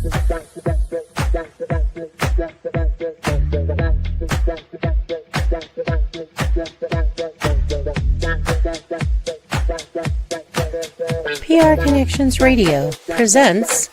PR Connections Radio presents.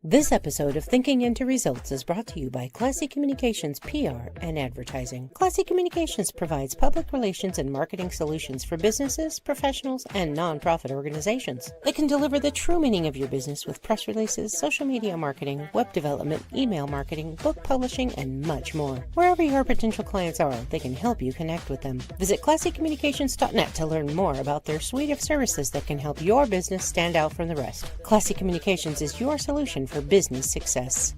This episode of Thinking into Results is brought to you by Classy Communications PR and Advertising. Classy Communications provides public relations and marketing solutions for businesses, professionals, and nonprofit organizations. They can deliver the true meaning of your business with press releases, social media marketing, web development, email marketing, book publishing, and much more. Wherever your potential clients are, they can help you connect with them. Visit classycommunications.net to learn more about their suite of services that can help your business stand out from the rest. Classy Communications is your solution for business success.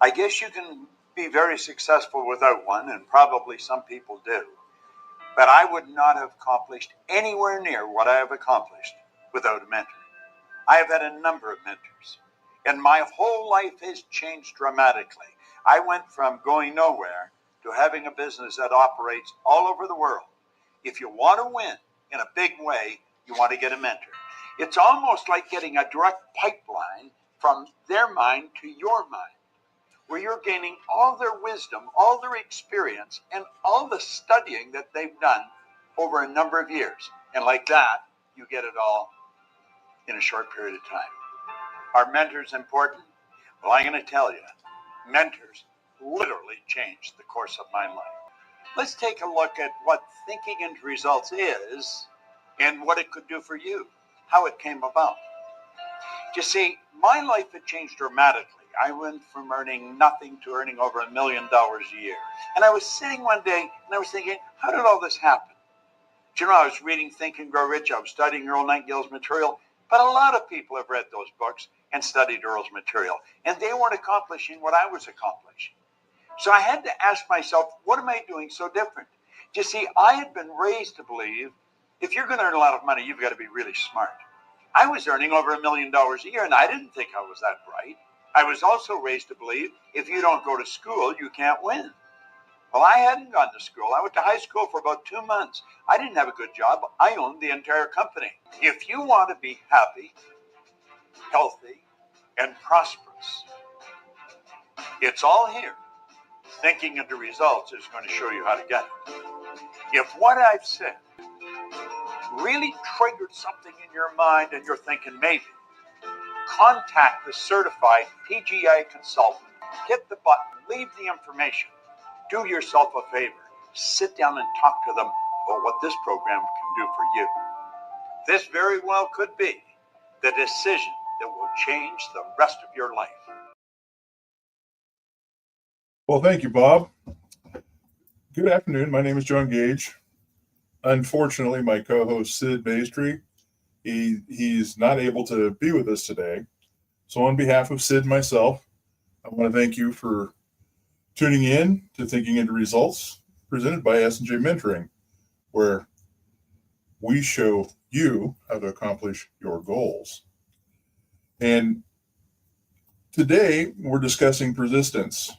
I guess you can be very successful without one, and probably some people do. But I would not have accomplished anywhere near what I have accomplished without a mentor. I have had a number of mentors, and my whole life has changed dramatically. I went from going nowhere to having a business that operates all over the world. If you want to win in a big way, you want to get a mentor. It's almost like getting a direct pipeline from their mind to your mind, where you're gaining all their wisdom, all their experience, and all the studying that they've done over a number of years. And like that, you get it all in a short period of time. Are mentors important? Well, I'm going to tell you, mentors literally changed the course of my life. Let's take a look at what thinking into results is and what it could do for you, how it came about. You see, my life had changed dramatically. I went from earning nothing to earning over $1 million a year. And I was sitting one day and I was thinking, how did all this happen? Do you know, I was reading Think and Grow Rich. I was studying Earl Nightingale's material. But a lot of people have read those books and studied Earl's material. And they weren't accomplishing what I was accomplishing. So I had to ask myself, what am I doing so different? You see, I had been raised to believe if you're going to earn a lot of money, you've got to be really smart. I was earning over $1 million a year, and I didn't think I was that bright. I was also raised to believe if you don't go to school, you can't win. Well, I hadn't gone to school. I went to high school for about 2 months. I didn't have a good job. I owned the entire company. If you want to be happy, healthy, and prosperous, it's all here. Thinking into results is going to show you how to get it. If what I've said really triggered something in your mind and you're thinking maybe, contact the certified PGI consultant. Hit the button, leave the information. Do yourself a favor. Sit down and talk to them about what this program can do for you. This very well could be the decision that will change the rest of your life. Well, thank you, Bob. Good afternoon. My name is John Gage. Unfortunately, my co-host Sid Maestri, he's not able to be with us today. So on behalf of Sid and myself, I want to thank you for tuning in to Thinking into Results, presented by S&J Mentoring, where we show you how to accomplish your goals. And today we're discussing persistence.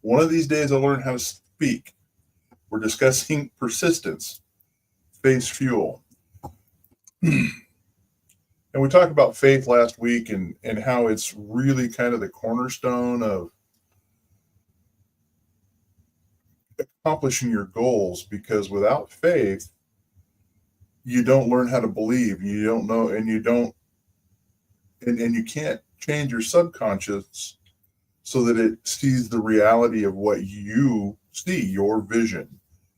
One of these days I'll learn how to speak. We're discussing persistence, face fuel. And we talked about faith last week and how it's really kind of the cornerstone of accomplishing your goals, because without faith, you don't learn how to believe. You don't know, and you can't change your subconscious so that it sees the reality of what you see, your vision,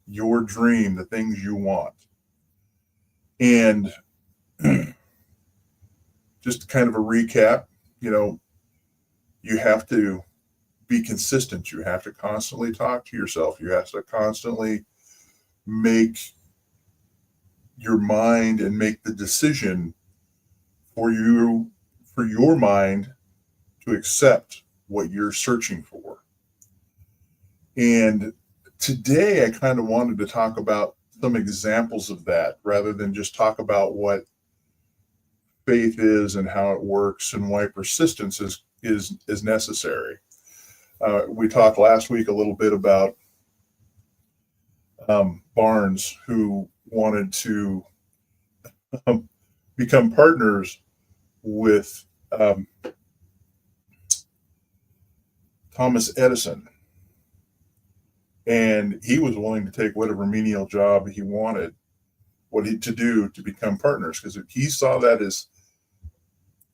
your dream, the things you want. And just kind of a recap, you have to be consistent. You have to constantly talk to yourself. You have to constantly make your mind and make the decision for your mind to accept what you're searching for. And today I kind of wanted to talk about some examples of that rather than just talk about what faith is and how it works and why persistence is necessary. We talked last week a little bit about Barnes, who wanted to become partners with Thomas Edison. And he was willing to take whatever menial job he wanted to do to become partners, because he saw that as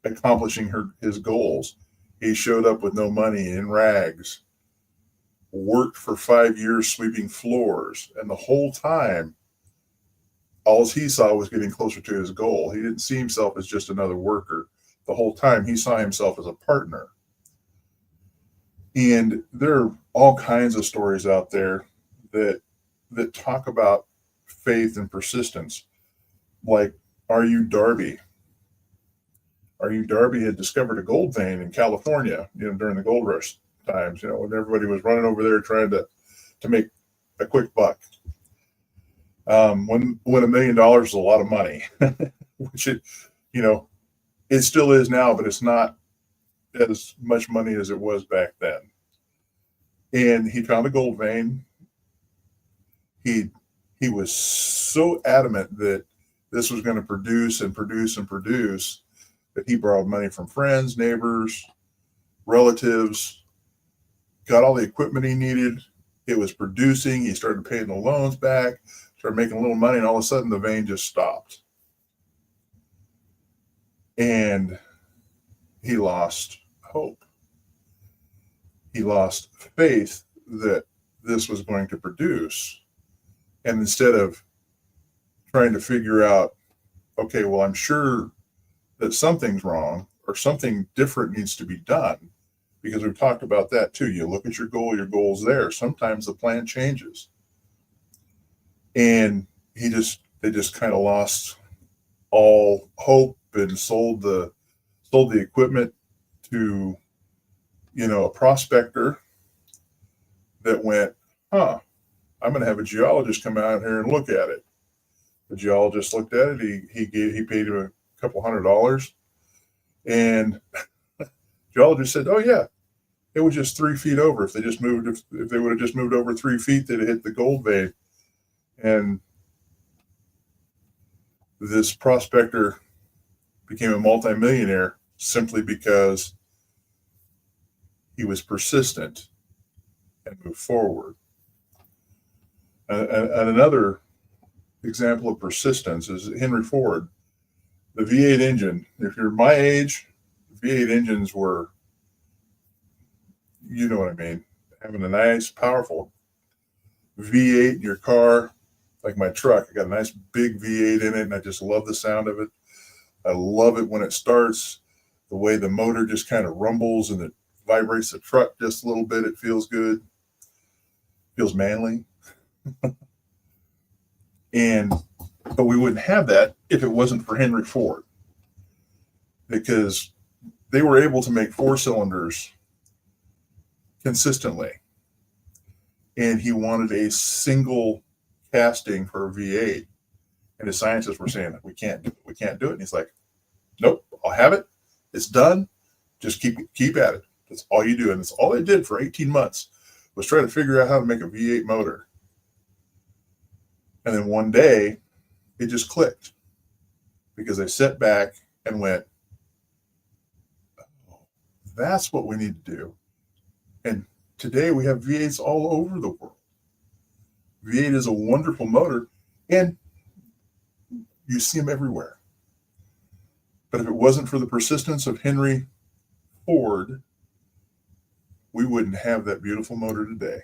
accomplishing his goals. He showed up with no money, in rags, worked for 5 years sweeping floors, and the whole time, all he saw was getting closer to his goal. He didn't see himself as just another worker. The whole time, he saw himself as a partner. And there are all kinds of stories out there that talk about faith and persistence. Like R.U. Darby. R.U. Darby had discovered a gold vein in California, during the gold rush times, when everybody was running over there trying to make a quick buck. When $1 million is a lot of money, which it still is now, but it's not as much money as it was back then. And he found a gold vein. He was so adamant that this was going to produce and produce and produce that he borrowed money from friends, neighbors, relatives, got all the equipment he needed. It was producing. He started paying the loans back, started making a little money, and all of a sudden the vein just stopped. And he lost hope. He lost faith that this was going to produce. And instead of trying to figure out, okay, well, I'm sure that something's wrong or something different needs to be done, because we've talked about that too. You look at your goal's there. Sometimes the plan changes. And they just kind of lost all hope and sold the equipment to, a prospector that went, I'm going to have a geologist come out here and look at it. The geologist looked at it. He paid him a couple $100, and geologist said, "Oh yeah, it was just 3 feet over. If they would have just moved over 3 feet, they'd have hit the gold vein." And this prospector became a multimillionaire simply because he was persistent and moved forward. And another example of persistence is Henry Ford. The V8 engine, if you're my age, V8 engines were, you know what I mean, having a nice, powerful V8 in your car, like my truck. I got a nice big V8 in it, and I just love the sound of it. I love it when it starts, the way the motor just kind of rumbles and it vibrates the truck just a little bit. It feels good, feels manly. But we wouldn't have that if it wasn't for Henry Ford, because they were able to make 4 cylinders consistently. And he wanted a single casting for a V8. And his scientists were saying, we can't do it. And he's like, nope, I'll have it. It's done. Just keep at it. That's all you do. And that's all they did for 18 months was try to figure out how to make a V8 motor. And then one day, it just clicked, because they sat back and went, oh, that's what we need to do. And today we have V8s all over the world. V8 is a wonderful motor, and you see them everywhere. But if it wasn't for the persistence of Henry Ford, we wouldn't have that beautiful motor today.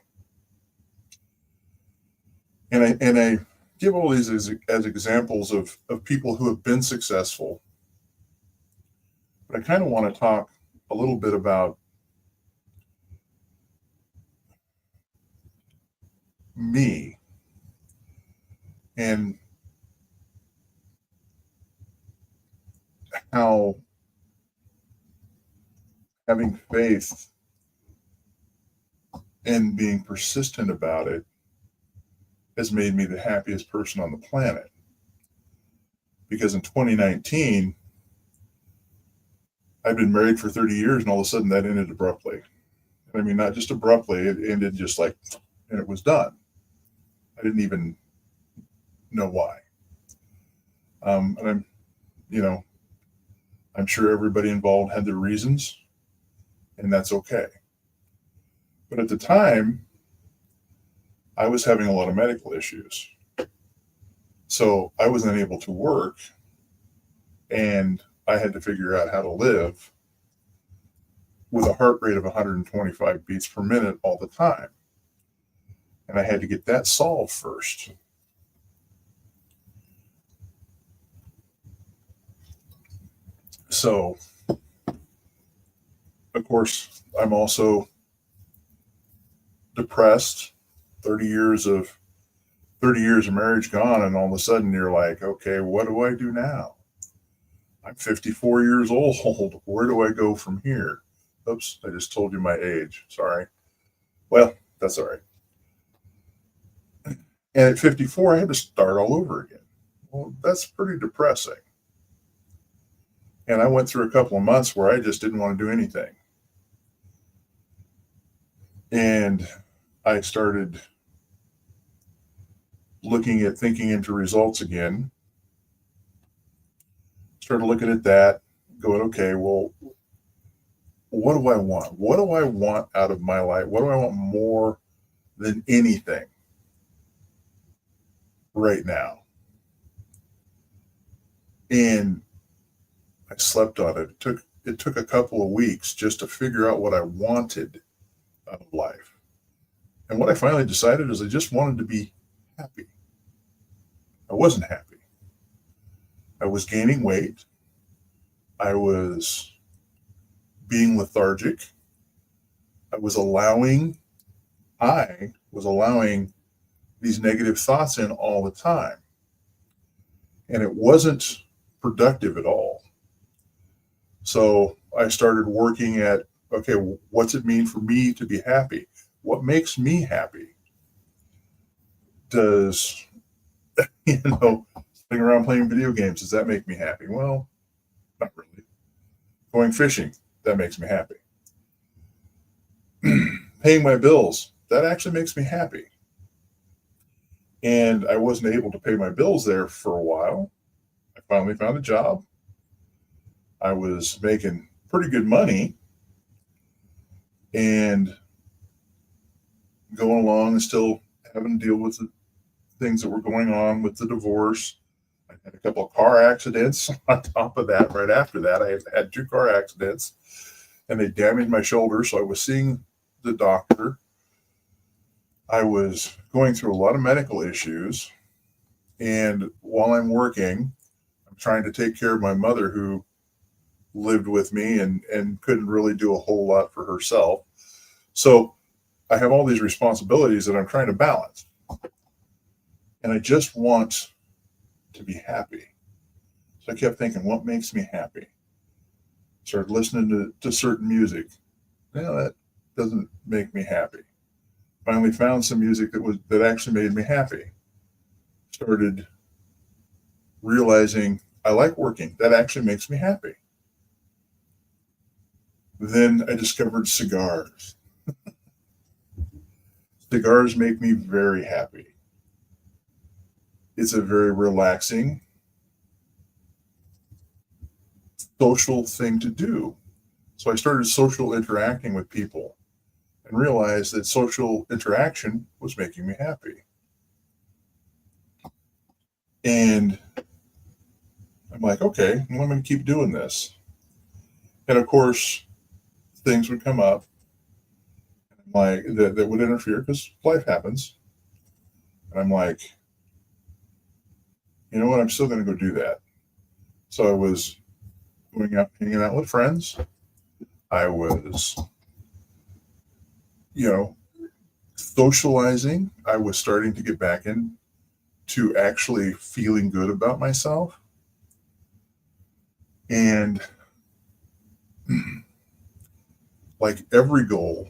And I give all these as examples of people who have been successful. But I kind of want to talk a little bit about me and how having faith and being persistent about it has made me the happiest person on the planet. Because in 2019, I've been married for 30 years, and all of a sudden that ended abruptly. I mean, not just abruptly, it ended just like, and it was done. I didn't even know why. And I'm, I'm sure everybody involved had their reasons, and that's okay. But at the time, I was having a lot of medical issues. So I wasn't able to work, and I had to figure out how to live with a heart rate of 125 beats per minute all the time. And I had to get that solved first. So, of course, I'm also depressed. 30 years of marriage gone, and all of a sudden you're like, okay, what do I do now? I'm 54 years old. Where do I go from here? Oops, I just told you my age. Sorry. Well, that's all right. And at 54, I had to start all over again. Well, that's pretty depressing. And I went through a couple of months where I just didn't want to do anything. And I started looking at thinking into results again. Started looking at that, going, okay, well, what do I want? What do I want out of my life? What do I want more than anything right now? And I slept on it. It took a couple of weeks just to figure out what I wanted out of life. And what I finally decided is I just wanted to be happy. I wasn't happy. I was gaining weight. I was being lethargic. I was allowing these negative thoughts in all the time. And it wasn't productive at all. So I started working at, okay, what's it mean for me to be happy? What makes me happy? Does, sitting around playing video games, does that make me happy? Well, not really. Going fishing, that makes me happy. Paying my bills, that actually makes me happy. And I wasn't able to pay my bills there for a while. I finally found a job. I was making pretty good money and going along and still having to deal with the things that were going on with the divorce. I had a couple of car accidents on top of that. Right after that, I had 2 car accidents, and they damaged my shoulder. So I was seeing the doctor. I was going through a lot of medical issues. And while I'm working, I'm trying to take care of my mother, who lived with me and couldn't really do a whole lot for herself. So I have all these responsibilities that I'm trying to balance. And I just want to be happy. So I kept thinking, what makes me happy? Started listening to certain music. No, that doesn't make me happy. Finally found some music that actually made me happy. Started realizing I like working. That actually makes me happy. Then I discovered cigars. Cigars make me very happy. It's a very relaxing, social thing to do. So I started social interacting with people and realized that social interaction was making me happy. And I'm like, okay, well, I'm going to keep doing this. And of course, things would come up like that would interfere, because life happens. And I'm like, you know what? I'm still going to go do that. So I was going out, hanging out with friends. I was, socializing. I was starting to get back into actually feeling good about myself. And like every goal,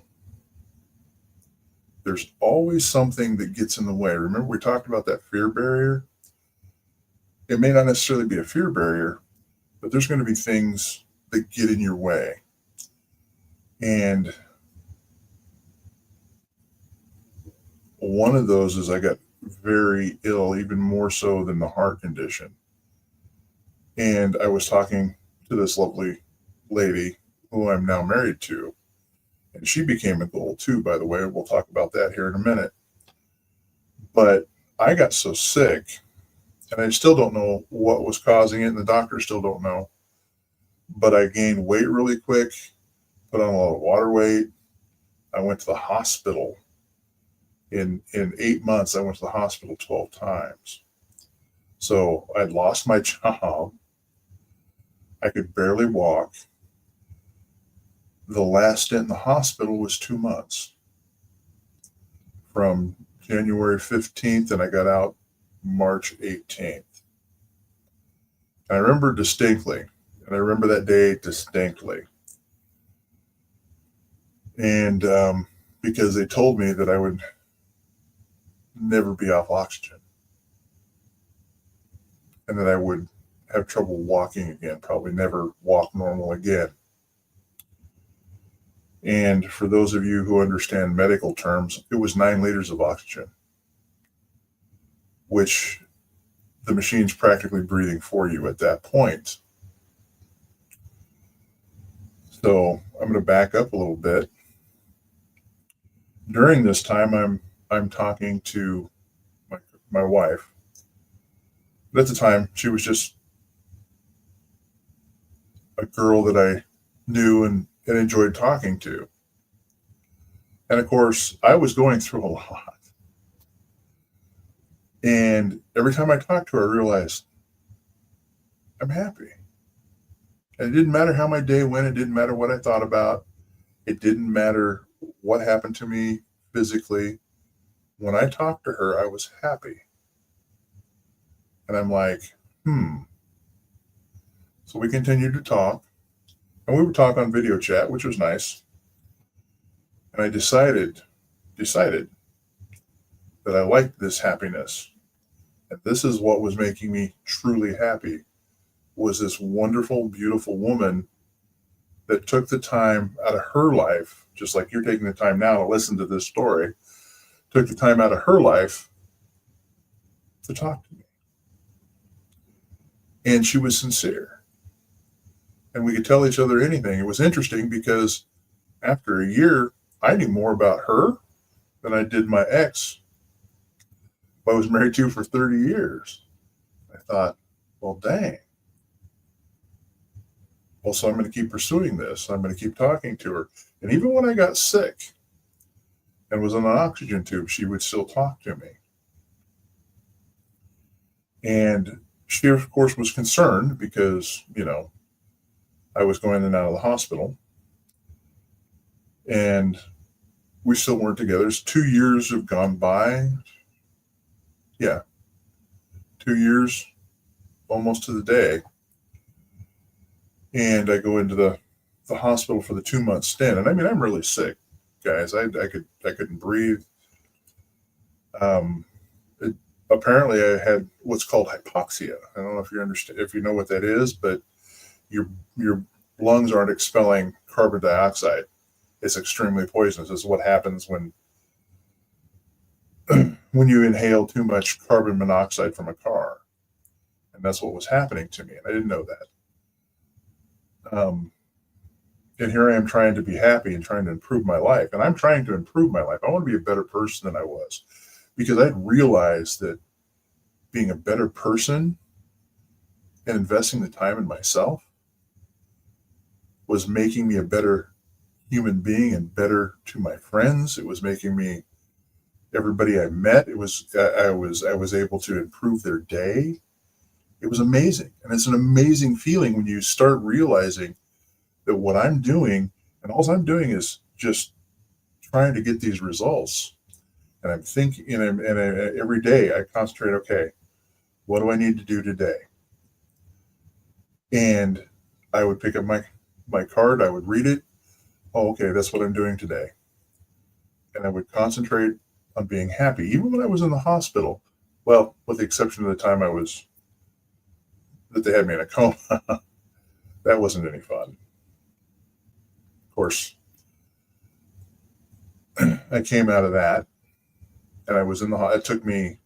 there's always something that gets in the way. Remember, we talked about that fear barrier? It may not necessarily be a fear barrier, but there's going to be things that get in your way. And one of those is I got very ill, even more so than the heart condition. And I was talking to this lovely lady who I'm now married to. And she became a goal too, by the way. We'll talk about that here in a minute. But I got so sick, and I still don't know what was causing it, and the doctors still don't know. But I gained weight really quick, put on a lot of water weight. I went to the hospital. In 8 months, I went to the hospital 12 times. So I'd lost my job. I could barely walk. The last stint in the hospital was 2 months, from January 15th, and I got out March 18th. And I remember distinctly, and I remember that day distinctly. And because they told me that I would never be off oxygen and that I would have trouble walking again, probably never walk normal again. And for those of you who understand medical terms, it was 9 liters of oxygen, which the machine's practically breathing for you at that point. So I'm going to back up a little bit. During this time, I'm talking to my wife. But at the time, she was just a girl that I knew and enjoyed talking to. And of course, I was going through a lot. And every time I talked to her, I realized I'm happy. And it didn't matter how my day went. It didn't matter what I thought about. It didn't matter what happened to me physically. When I talked to her, I was happy. And I'm like, So we continued to talk. And we would talk on video chat, which was nice. And I decided that I liked this happiness. And this is what was making me truly happy, was this wonderful, beautiful woman that took the time out of her life, just like you're taking the time now to listen to this story, took the time out of her life to talk to me. And she was sincere. And we could tell each other anything. It was interesting because after a year, I knew more about her than I did my ex, who I was married to for 30 years. I thought, well, dang. Well, so I'm going to keep pursuing this. I'm going to keep talking to her. And even when I got sick and was on an oxygen tube, she would still talk to me. And she, of course, was concerned because, I was going in and out of the hospital. And we still weren't together. 2 years have gone by. Yeah. 2 years, almost to the day. And I go into the hospital for the 2-month stint. And I mean, I'm really sick, guys. I couldn't breathe. Apparently I had what's called hypoxia. I don't know if you know what that is, but your lungs aren't expelling carbon dioxide. It's extremely poisonous. This is what happens when you inhale too much carbon monoxide from a car. And that's what was happening to me. And I didn't know that. And here I am trying to be happy and trying to improve my life. And I'm trying to improve my life. I want to be a better person than I was, because I realized that being a better person and investing the time in myself was making me a better human being and better to my friends. It was making me, everybody I met, I was able to improve their day. It was amazing. And it's an amazing feeling when you start realizing that what I'm doing, and all I'm doing is just trying to get these results. And I'm thinking, and every day I concentrate, okay, what do I need to do today? And I would pick up my card, I would read it. Oh, okay, that's what I'm doing today. And I would concentrate on being happy, even when I was in the hospital. Well, with the exception of the time that they had me in a coma. That wasn't any fun. Of course, I came out of that, and I was in it took me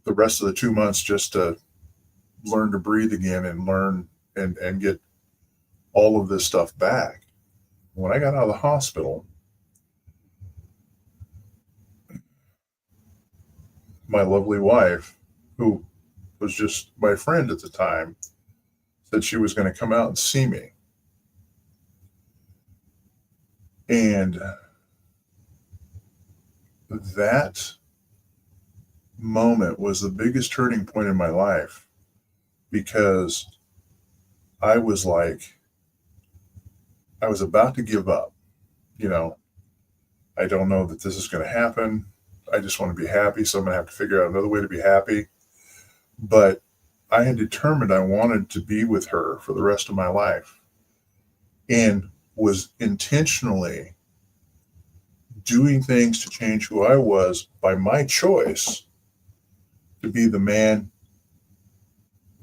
the rest of the 2 months just to learn to breathe again and learn and get all of this stuff back. When I got out of the hospital, my lovely wife, who was just my friend at the time, said she was going to come out and see me. And that moment was the biggest turning point in my life, because I was about to give up. I don't know that this is going to happen. I just want to be happy, so I'm going to have to figure out another way to be happy. But I had determined I wanted to be with her for the rest of my life, and was intentionally doing things to change who I was by my choice to be the man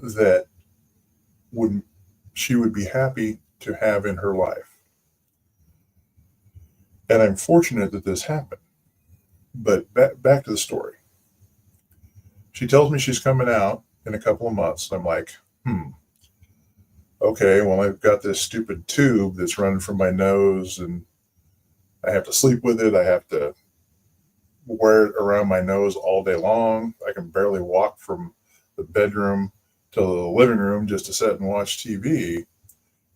that she would be happy to have in her life. And I'm fortunate that this happened. But back to the story. She tells me she's coming out in a couple of months. I'm like, okay, well, I've got this stupid tube that's running from my nose, and I have to sleep with it. I have to wear it around my nose all day long. I can barely walk from the bedroom to the living room just to sit and watch TV.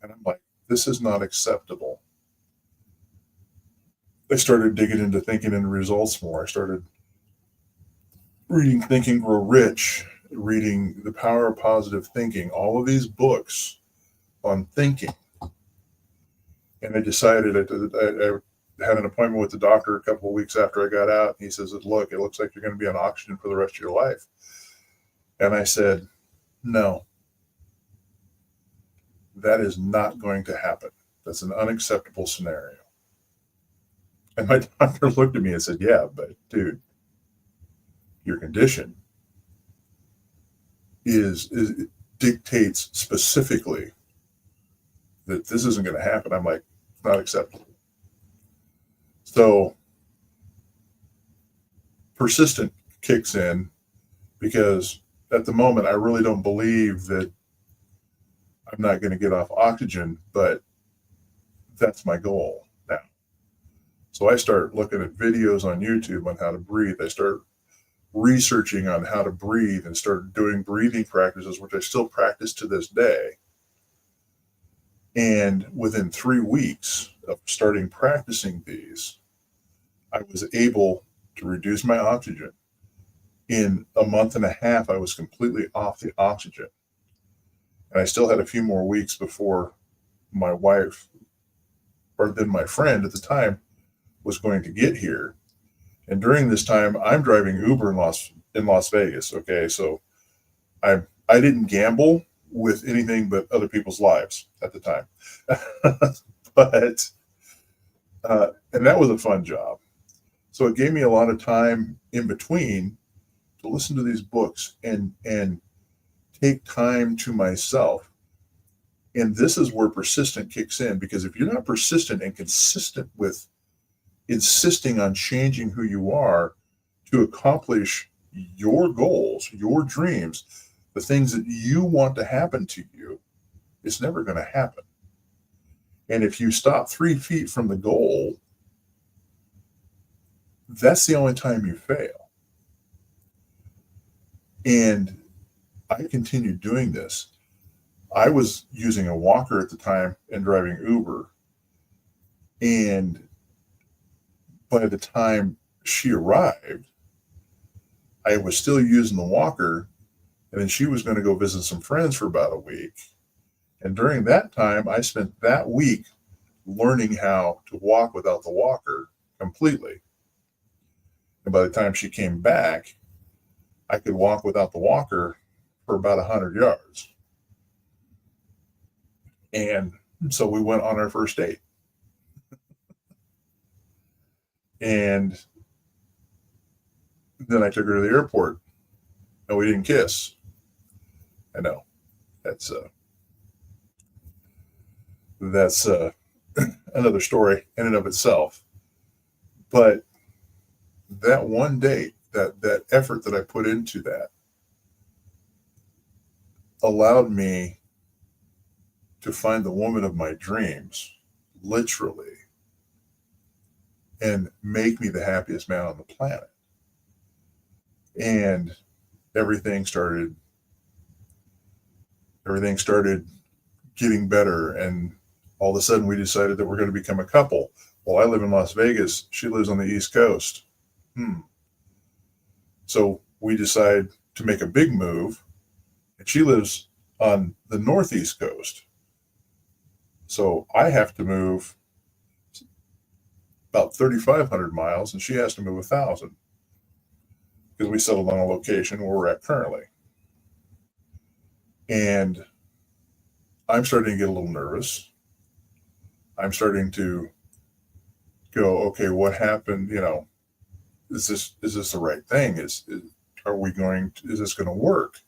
And I'm like, this is not acceptable. I started digging into Thinking and Results more. I started reading Think and Grow Rich, reading The Power of Positive Thinking, all of these books on thinking. And I decided, I had an appointment with the doctor a couple of weeks after I got out. He says, look, it looks like you're going to be on oxygen for the rest of your life. And I said, no, that is not going to happen. That's an unacceptable scenario. And my doctor looked at me and said, yeah, but dude, your condition it dictates specifically that this isn't going to happen. I'm like, it's not acceptable. So persistent kicks in, because at the moment I really don't believe that I'm not going to get off oxygen, but that's my goal now. So I start looking at videos on YouTube on how to breathe. I start researching on how to breathe and start doing breathing practices, which I still practice to this day. And within 3 weeks of starting practicing these, I was able to reduce my oxygen. In a month and a half, I was completely off the oxygen. And I still had a few more weeks before my wife, or then my friend at the time, was going to get here. And during this time, I'm driving Uber in Las Vegas. Okay, so I didn't gamble with anything but other people's lives at the time. But and that was a fun job. So it gave me a lot of time in between to listen to these books and take time to myself. And this is where persistent kicks in, because if you're not persistent and consistent with insisting on changing who you are to accomplish your goals, your dreams, the things that you want to happen to you, it's never going to happen. And if you stop 3 feet from the goal, that's the only time you fail. And I continued doing this. I was using a walker at the time and driving Uber. And by the time she arrived, I was still using the walker. And then she was going to go visit some friends for about a week. And during that time, I spent that week learning how to walk without the walker completely. And by the time she came back, I could walk without the walker for about 100 yards. And so we went on our first date. And then I took her to the airport, and we didn't kiss. I know that's another story in and of itself. But that one date, that effort that I put into that, allowed me to find the woman of my dreams, literally, and make me the happiest man on the planet. And everything started getting better, and all of a sudden we decided that we're going to become a couple. Well, I live in Las Vegas, she lives on the East Coast. So we decide to make a big move, and she lives on the Northeast Coast. So I have to move about 3,500 miles, and she has to move 1,000, because we settled on a location where we're at currently. And I'm starting to get a little nervous. I'm starting to go, okay, what happened? Is this the right thing? Is this going to work?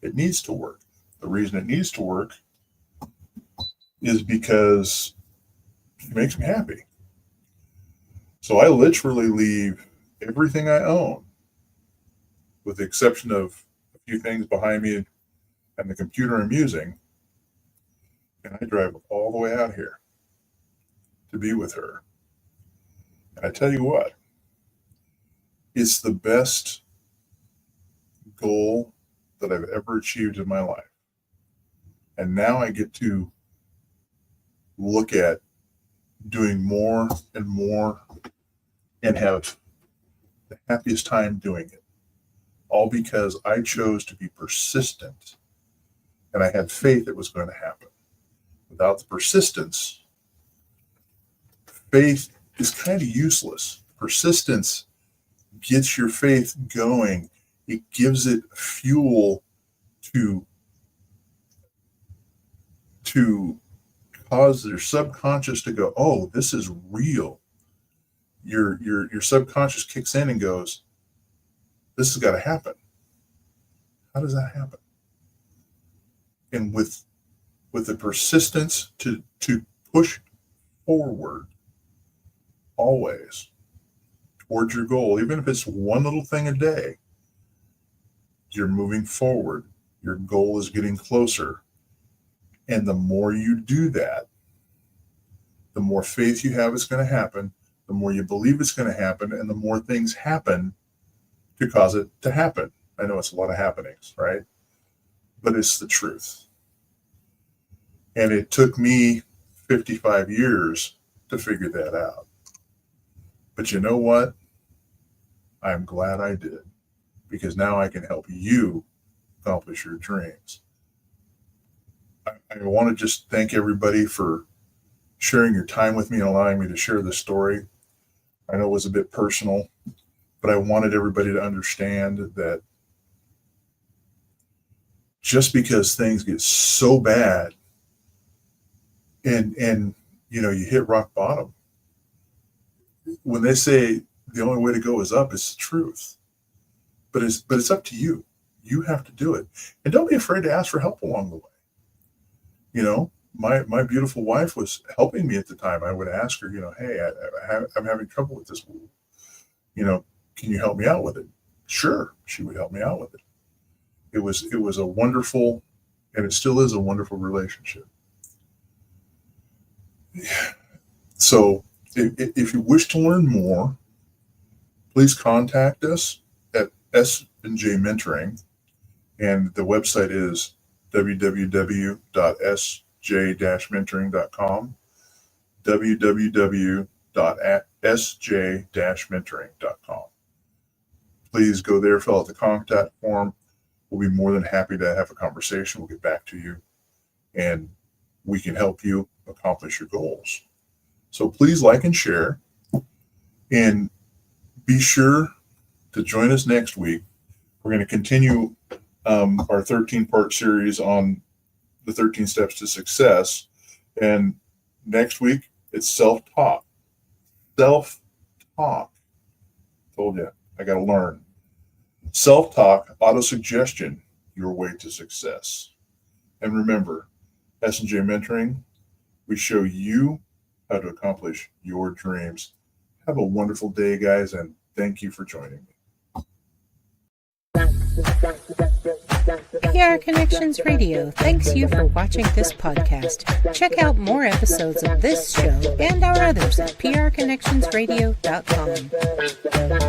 It needs to work. The reason it needs to work is because it makes me happy. So I literally leave everything I own, with the exception of a few things behind me and the computer I'm using, and I drive all the way out here to be with her. And I tell you what, it's the best goal that I've ever achieved in my life. And now I get to look at doing more and more and have the happiest time doing it. All because I chose to be persistent, and I had faith it was going to happen. Without the persistence, faith is kind of useless. Persistence gets your faith going. It gives it fuel to cause their subconscious to go, oh, this is real. Your subconscious kicks in and goes, this has got to happen. How does that happen? And with the persistence to push forward always towards your goal, even if it's one little thing a day, you're moving forward. Your goal is getting closer. And the more you do that, the more faith you have it's going to happen, the more you believe it's going to happen, and the more things happen to cause it to happen. I know it's a lot of happenings, right? But it's the truth. And it took me 55 years to figure that out. But you know what? I'm glad I did, because now I can help you accomplish your dreams. I want to just thank everybody for sharing your time with me and allowing me to share this story. I know it was a bit personal, but I wanted everybody to understand that just because things get so bad and you hit rock bottom, when they say the only way to go is up, it's the truth. But it's up to you. You have to do it. And don't be afraid to ask for help along the way. My beautiful wife was helping me at the time. I would ask her, hey, I'm having trouble with this. Can you help me out with it? Sure, she would help me out with it. It was a wonderful, and it still is a wonderful relationship. So if you wish to learn more, please contact us at S&J Mentoring, and the website is www.sj-mentoring.com, www.sj-mentoring.com. Please go there, fill out the contact form. We'll be more than happy to have a conversation. We'll get back to you, and we can help you accomplish your goals. So please like and share, and be sure to join us next week. We're going to continue our 13-part series on the 13 steps to success. And next week, it's self-talk. Self-talk. Told you, I got to learn. Self-talk, auto-suggestion, your way to success. And remember, S&J Mentoring, we show you how to accomplish your dreams. Have a wonderful day, guys, and thank you for joining me. PR Connections Radio thanks you for watching this podcast. Check out more episodes of this show and our others at prconnectionsradio.com.